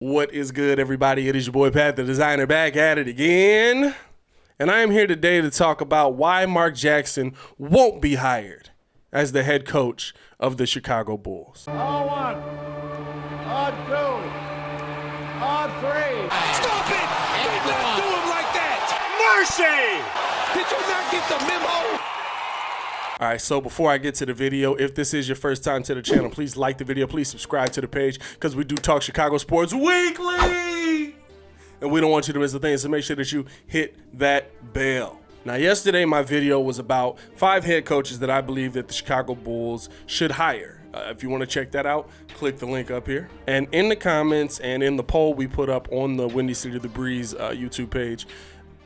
What is good, everybody? It is your boy Pat the Designer back at it again. And I am here today to talk about why Mark Jackson won't be hired as the head coach of the Chicago Bulls. On one, on two, on three. Stop it! Do not do him like that! Mercy! Did you not get the memo? All right, so before I get to the video, if this is your first time to the channel, please like the video, please subscribe to the page, because we do talk Chicago sports weekly, and we don't want you to miss a thing, so make sure that you hit that bell. Now, yesterday my video was about 5 head coaches that I believe that the Chicago Bulls should hire. If you want to check that out, click the link up here. And in the comments and in the poll we put up on the Windy City of the Breeze YouTube page,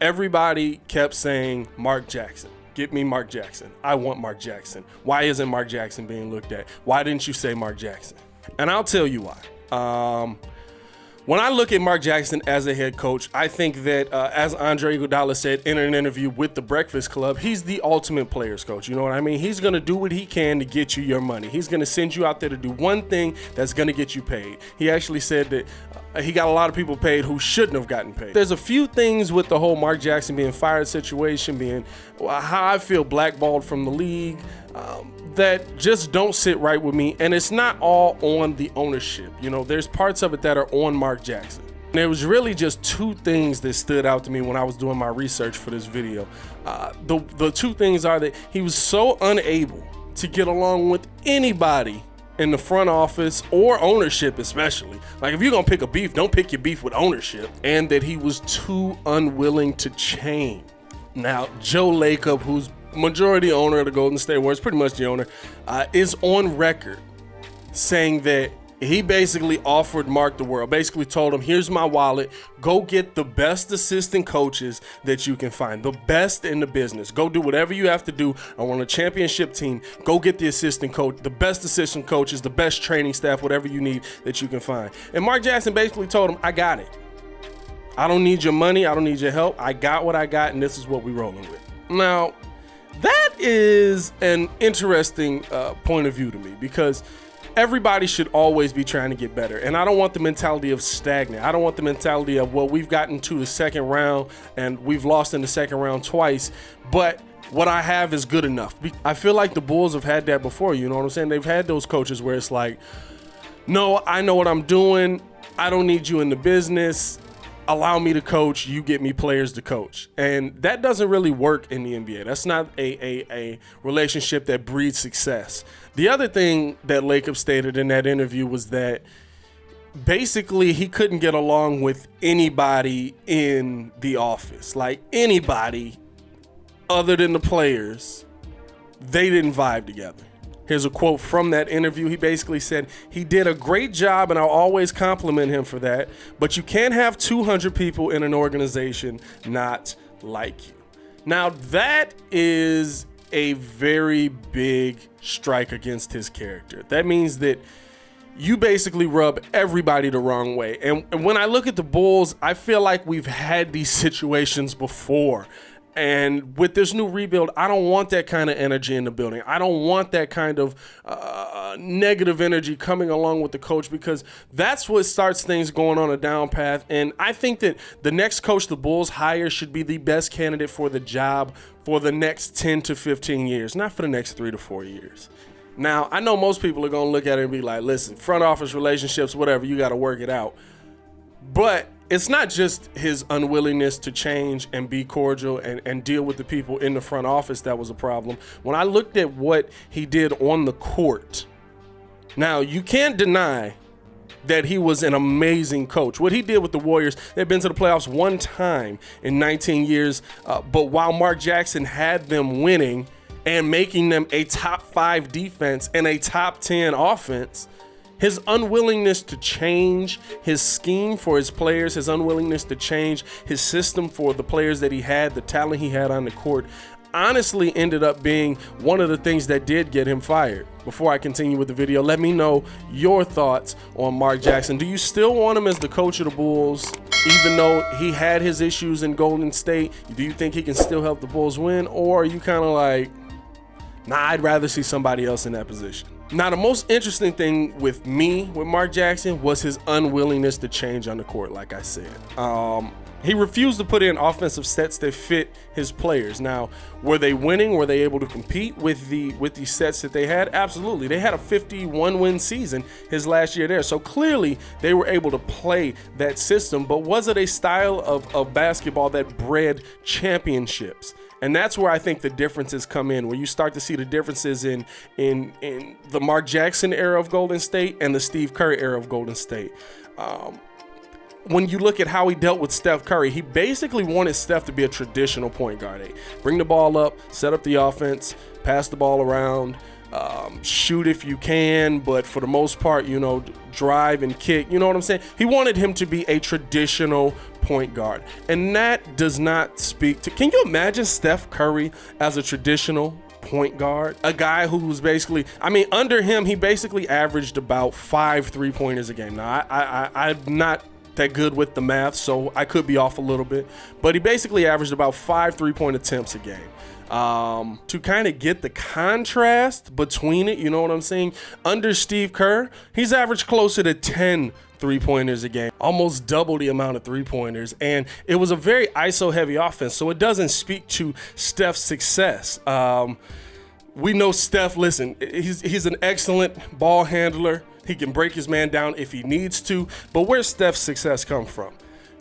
everybody kept saying Mark Jackson. Get me Mark Jackson. I want Mark Jackson. Why isn't Mark Jackson being looked at? Why didn't you say Mark Jackson? And I'll tell you why. When I look at Mark Jackson as a head coach, I think that, as Andre Iguodala said in an interview with the Breakfast Club, he's the ultimate players coach. You know what I mean? He's going to do what he can to get you your money. He's going to send you out there to do one thing that's going to get you paid. He actually said that he got a lot of people paid who shouldn't have gotten paid. There's a few things with the whole Mark Jackson being fired situation, being how I feel blackballed from the league, that just don't sit right with me. And it's not all on the ownership. You know, there's parts of it that are on Mark Jackson. And there was really just 2 things that stood out to me when I was doing my research for this video. The 2 things are that he was so unable to get along with anybody in the front office or ownership, especially. Like, if you're gonna pick a beef, don't pick your beef with ownership. And that he was too unwilling to change. Now, Joe Lacob, who's majority owner of the Golden State Warriors, pretty much the owner, is on record saying that he basically offered Mark the world, basically told him, here's my wallet, go get the best assistant coaches that you can find, the best in the business. Go do whatever you have to do. I want a championship team. Go get the assistant coach, the best assistant coaches, the best training staff, whatever you need that you can find. And Mark Jackson basically told him, I got it. I don't need your money. I don't need your help. I got what I got, and this is what we're rolling with. Now, that is an interesting point of view to me, because everybody should always be trying to get better. And I don't want the mentality of stagnant. I don't want the mentality of, well, we've gotten to the second round and we've lost in the second round twice, but what I have is good enough. I feel like the Bulls have had that before, you know what I'm saying? They've had those coaches where it's like, no, I know what I'm doing. I don't need you in the business. Allow me to coach, you get me players to coach. And that doesn't really work in the NBA. That's not a relationship that breeds success. The other thing that Lacob stated in that interview was that basically he couldn't get along with anybody in the office. Like, anybody other than the players, they didn't vibe together. Here's a quote from that interview. He basically said, he did a great job and I'll always compliment him for that, but you can't have 200 people in an organization not like you. Now, that is a very big strike against his character. That means that you basically rub everybody the wrong way. And when I look at the Bulls, I feel like we've had these situations before. And with this new rebuild, I don't want that kind of energy in the building. I don't want that kind of negative energy coming along with the coach, because that's what starts things going on a down path. And I think that the next coach the Bulls hire should be the best candidate for the job for the next 10 to 15 years, not for the next 3 to 4 years. Now, I know most people are going to look at it and be like, listen, front office relationships, whatever, you got to work it out. But it's not just his unwillingness to change and be cordial and deal with the people in the front office that was a problem. When I looked at what he did on the court, now you can't deny that he was an amazing coach. What he did with the Warriors, they've been to the playoffs 1 time in 19 years, but while Mark Jackson had them winning and making them a top 5 defense and a top 10 offense, his unwillingness to change his scheme for his players, his unwillingness to change his system for the players that he had, the talent he had on the court, honestly ended up being one of the things that did get him fired. Before I continue with the video, let me know your thoughts on Mark Jackson. Do you still want him as the coach of the Bulls, even though he had his issues in Golden State? Do you think he can still help the Bulls win? Or are you kind of like, nah, I'd rather see somebody else in that position? Now, the most interesting thing with Mark Jackson was his unwillingness to change on the court, like I said. He refused to put in offensive sets that fit his players. Now, were they winning? Were they able to compete with the sets that they had? Absolutely. They had a 51-win season his last year there. So clearly they were able to play that system. But was it a style of basketball that bred championships? And that's where I think the differences come in, where you start to see the differences in the Mark Jackson era of Golden State and the Steve Kerr era of Golden State. When you look at how he dealt with Steph Curry, he basically wanted Steph to be a traditional point guard. Bring the ball up, set up the offense, pass the ball around, shoot if you can, but for the most part, drive and kick. You know what I'm saying? He wanted him to be a traditional point guard. And that does not speak to... Can you imagine Steph Curry as a traditional point guard? A guy who's basically... under him, he basically averaged about 5 3-pointers a game. Now, I'm not that good with the math, so I could be off a little bit, but he basically averaged about 5 3-point attempts a game. To kind of get the contrast between it, you know what I'm saying? Under Steve Kerr, he's averaged closer to 10 3-pointers a game, almost double the amount of 3-pointers, and it was a very ISO-heavy offense, so it doesn't speak to Steph's success. We know Steph, listen, he's an excellent ball handler. He can break his man down if he needs to, but where's Steph's success come from?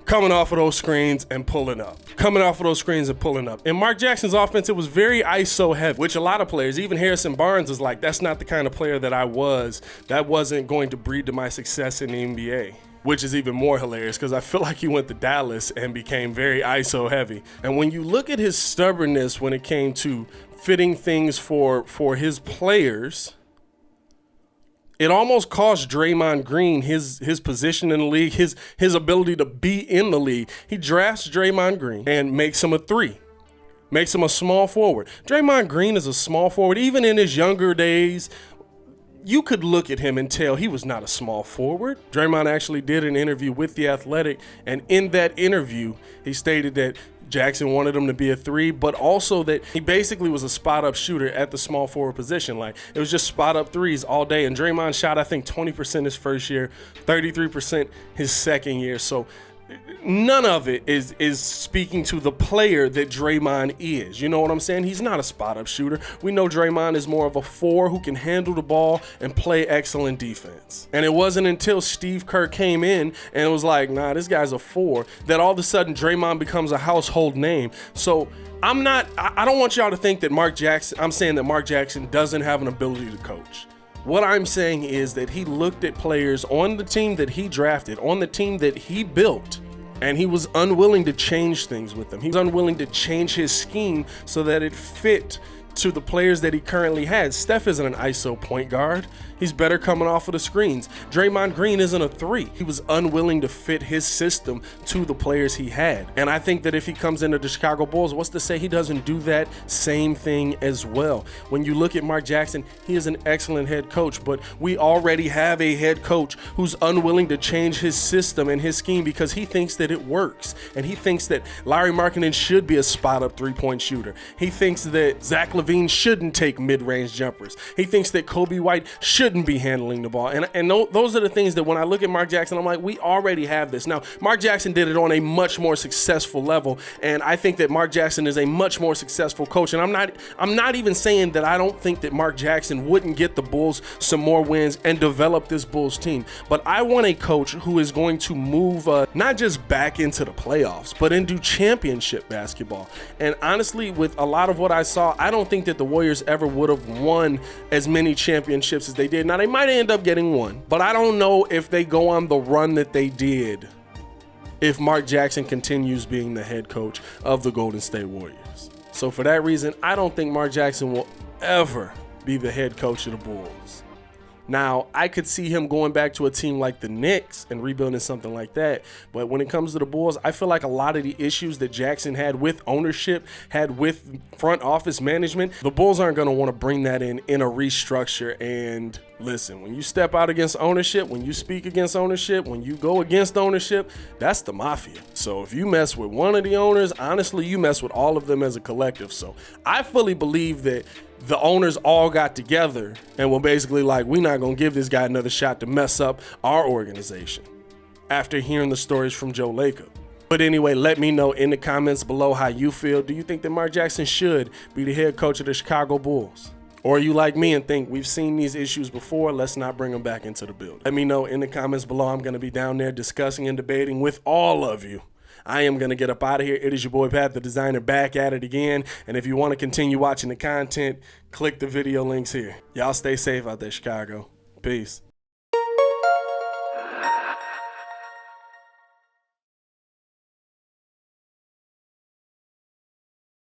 Coming off of those screens and pulling up. In Mark Jackson's offense, it was very ISO heavy, which a lot of players, even Harrison Barnes, is like, that's not the kind of player that I was. That wasn't going to breed to my success in the NBA. Which is even more hilarious because I feel like he went to Dallas and became very ISO heavy. And when you look at his stubbornness when it came to fitting things for his players, it almost cost Draymond Green his position in the league, his ability to be in the league. He drafts Draymond Green and makes him a 3. Makes him a small forward. Draymond Green is a small forward. Even in his younger days, you could look at him and tell he was not a small forward. Draymond actually did an interview with The Athletic, and in that interview, he stated that Jackson wanted him to be a 3, but also that he basically was a spot-up shooter at the small forward position. Like, it was just spot-up threes all day, and Draymond shot, I think, 20% his first year, 33% his second year. So none of it is speaking to the player that Draymond is. You know what I'm saying? He's not a spot-up shooter. We know Draymond is more of a 4 who can handle the ball and play excellent defense. And it wasn't until Steve Kerr came in and it was like, nah, this guy's a 4, that all of a sudden Draymond becomes a household name. So I don't want y'all to think that I'm saying that Mark Jackson doesn't have an ability to coach. What I'm saying is that he looked at players on the team that he drafted, on the team that he built, and he was unwilling to change things with them. He was unwilling to change his scheme so that it fit to the players that he currently had. Steph isn't an ISO point guard. He's better coming off of the screens. Draymond Green isn't a 3. He was unwilling to fit his system to the players he had. And I think that if he comes into the Chicago Bulls, what's to say he doesn't do that same thing as well? When you look at Mark Jackson, he is an excellent head coach, but we already have a head coach who's unwilling to change his system and his scheme because he thinks that it works. And he thinks that Larry Markkinen should be a spot-up 3-point shooter. He thinks that Zach LaVine shouldn't take mid-range jumpers. He thinks that Kobe White shouldn't be handling the ball. And those are the things that when I look at Mark Jackson, I'm like, we already have this. Now, Mark Jackson did it on a much more successful level, and I think that Mark Jackson is a much more successful coach. And I'm not even saying that I don't think that Mark Jackson wouldn't get the Bulls some more wins and develop this Bulls team. But I want a coach who is going to move not just back into the playoffs, but into championship basketball. And honestly, with a lot of what I saw, I don't think that the Warriors ever would have won as many championships as they did. Now, they might end up getting one, but I don't know if they go on the run that they did if Mark Jackson continues being the head coach of the Golden State Warriors. So for that reason, I don't think Mark Jackson will ever be the head coach of the Bulls. Now, I could see him going back to a team like the Knicks and rebuilding something like that. But when it comes to the Bulls, I feel like a lot of the issues that Jackson had with ownership, had with front office management, the Bulls aren't going to want to bring that in a restructure. And listen, when you step out against ownership, when you speak against ownership, when you go against ownership, that's the mafia. So if you mess with one of the owners, honestly, you mess with all of them as a collective. So I fully believe that the owners all got together and were basically like, we're not going to give this guy another shot to mess up our organization after hearing the stories from Joe Lacob. But anyway, let me know in the comments below how you feel. Do you think that Mark Jackson should be the head coach of the Chicago Bulls? Or are you like me and think we've seen these issues before, let's not bring them back into the building? Let me know in the comments below. I'm going to be down there discussing and debating with all of you. I am going to get up out of here. It is your boy Pat, the designer, back at it again. And if you want to continue watching the content, click the video links here. Y'all stay safe out there, Chicago. Peace.